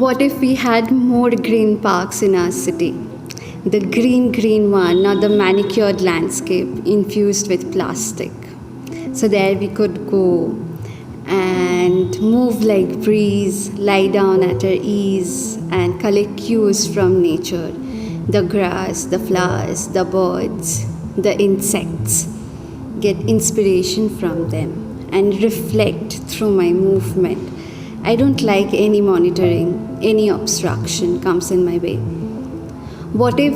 What if we had more green parks in our city? The green one, not the manicured landscape infused with plastic. So there we could go and move like breeze, lie down at our ease and collect cues from nature. The grass, the flowers, the birds, the insects. Get inspiration from them and reflect through my movement. I don't like any monitoring, any obstruction comes in my way. What if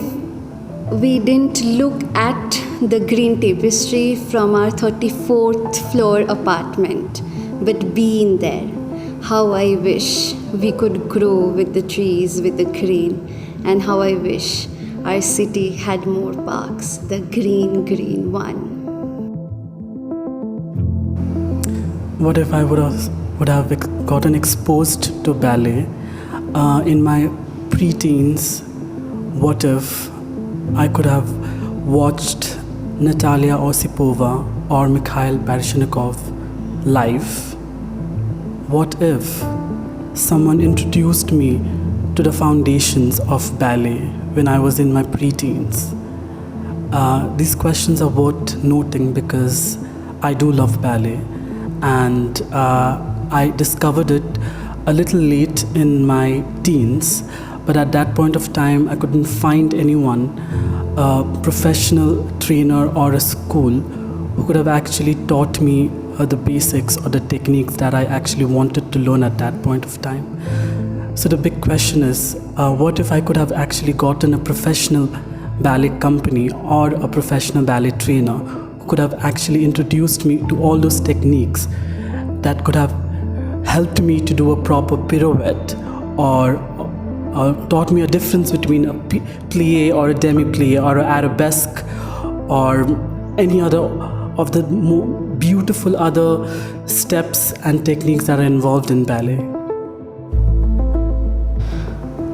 we didn't look at the green tapestry from our 34th floor apartment, but be in there? How I wish we could grow with the trees, with the green, and how I wish our city had more parks, the green one. What if I would have gotten exposed to ballet in my pre-teens? What if I could have watched Natalia Osipova or Mikhail Baryshnikov live? What if someone introduced me to the foundations of ballet when I was in my pre-teens? These questions are worth noting because I do love ballet, and I discovered it a little late in my teens, but at that point of time I couldn't find anyone, a professional trainer or a school who could have actually taught me the basics or the techniques that I actually wanted to learn at that point of time. So the big question is, what if I could have actually gotten a professional ballet company or a professional ballet trainer who could have actually introduced me to all those techniques that could have helped me to do a proper pirouette, or taught me a difference between a plie or a demi-plie or an arabesque or any other of the more beautiful other steps and techniques that are involved in ballet.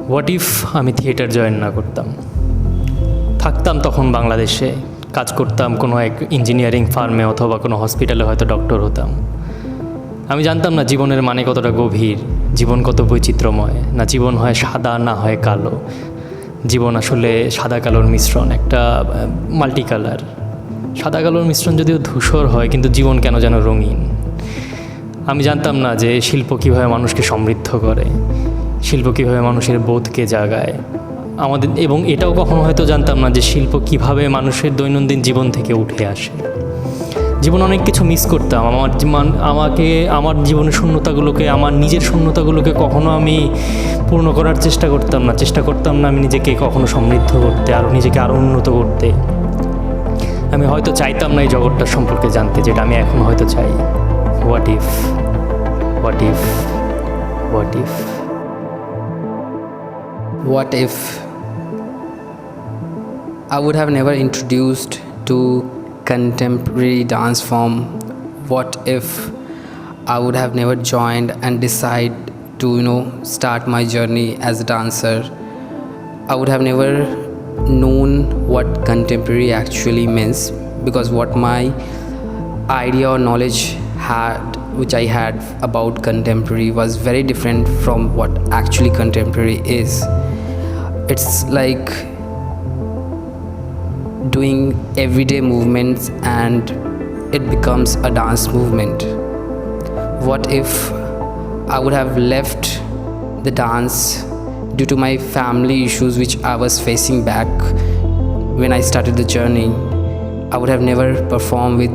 What if আমি theatre join না করতাম, থাকতাম তখন বাংলাদেশে, কাজ করতাম কোনো এক ইঞ্জিনিয়ারিং ফার্মে অথবা কোনো হসপিটালে, হয়তো ডক্টর হতাম। আমি জানতাম না জীবনের মানে কতটা গভীর, জীবন কত বৈচিত্র্যময়, না জীবন হয় সাদা না হয় কালো, জীবন আসলে সাদা কালোর মিশ্রণ, একটা মাল্টি কালার। সাদা কালোর মিশ্রণ যদিও ধূসর হয়, কিন্তু জীবন কেন যেন রঙিন। আমি জানতাম না যে শিল্প কীভাবে মানুষকে সমৃদ্ধ করে, শিল্প কীভাবে মানুষের বোধকে জাগায় আমাদের, এবং এটাও কখনো হয়তো জানতাম না যে শিল্প কীভাবে মানুষের দৈনন্দিন জীবন থেকে উঠে আসে। জীবন অনেক কিছু মিস করতাম। আমার জীবনের শূন্যতাগুলোকে, আমার নিজের শূন্যতাগুলোকে কখনো আমি পূর্ণ করার চেষ্টা করতাম না আমি নিজেকে কখনো সমৃদ্ধ করতে, নিজেকে আরও উন্নত করতে। আমি হয়তো চাইতাম না এই জগৎটার সম্পর্কে জানতে, যেটা আমি এখন হয়তো চাই। What if what if what if What if I would have never introduced to contemporary dance form? What if I would have never joined and decide to start my journey as a dancer? I would have never known what contemporary actually means, because what my idea or knowledge which I had about contemporary was very different from what actually contemporary is. It's like doing everyday movements and it becomes a dance movement. What if I would have left the dance due to my family issues which I was facing back when I started the journey? I would have never performed with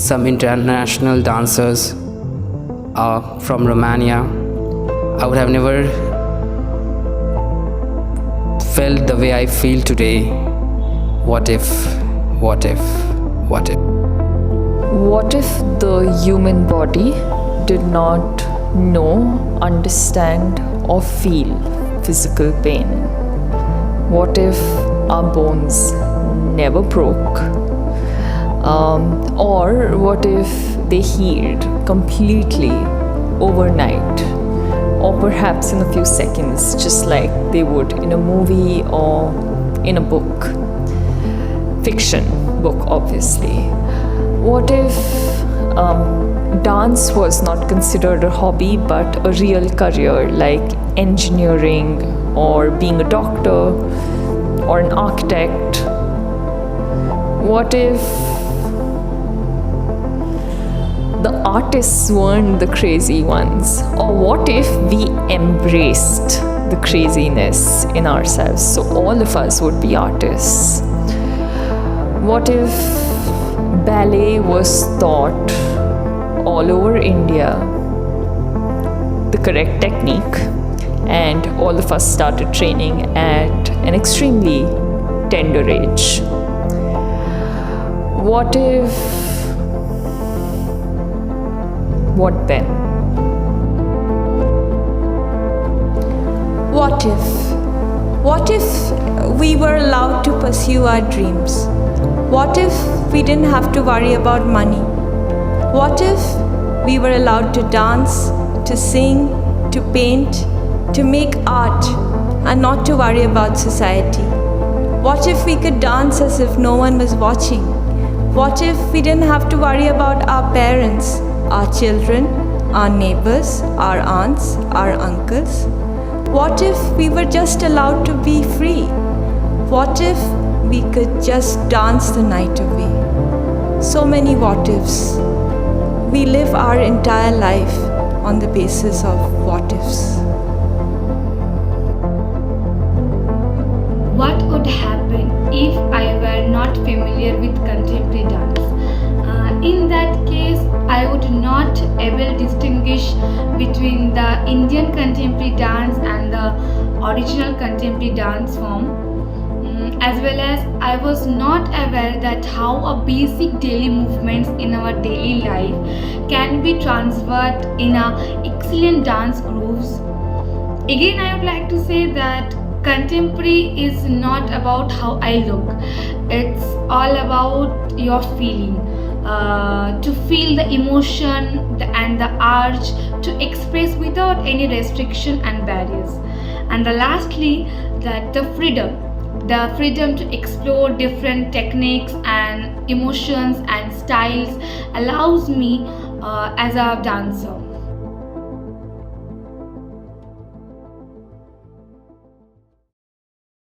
some international dancers from Romania. I would have never felt the way I feel today. What if? What if? What if? What if the human body did not know, understand, or feel physical pain? What if our bones never broke? Or what if they healed completely overnight? Or perhaps in a few seconds, just like they would in a movie or in a book. Fiction book, obviously. What if dance was not considered a hobby but a real career, like engineering or being a doctor or an architect? What if the artists weren't the crazy ones? Or what if we embraced the craziness in ourselves? So all of us would be artists. What if ballet was taught all over India, the correct technique, and all of us started training at an extremely tender age? What if... what then? What if? What if we were allowed to pursue our dreams? What if we didn't have to worry about money? What if we were allowed to dance, to sing, to paint, to make art, and not to worry about society? What if we could dance as if no one was watching? What if we didn't have to worry about our parents, our children, our neighbors, our aunts, our uncles? What if we were just allowed to be free? What if we could just dance the night away? So many what ifs. We live our entire life on the basis of what ifs. What would happen if I were not familiar with contemporary dance? In that case, I would not able distinguish between the Indian contemporary dance and the original contemporary dance form, as well as I was not aware that how a basic daily movements in our daily life can be transferred in a excellent dance grooves. Again, I would like to say that contemporary is not about how I look. It's all about your feeling. To feel the emotion and the urge to express without any restriction and barriers. And lastly, that the freedom to explore different techniques and emotions and styles allows me as a dancer.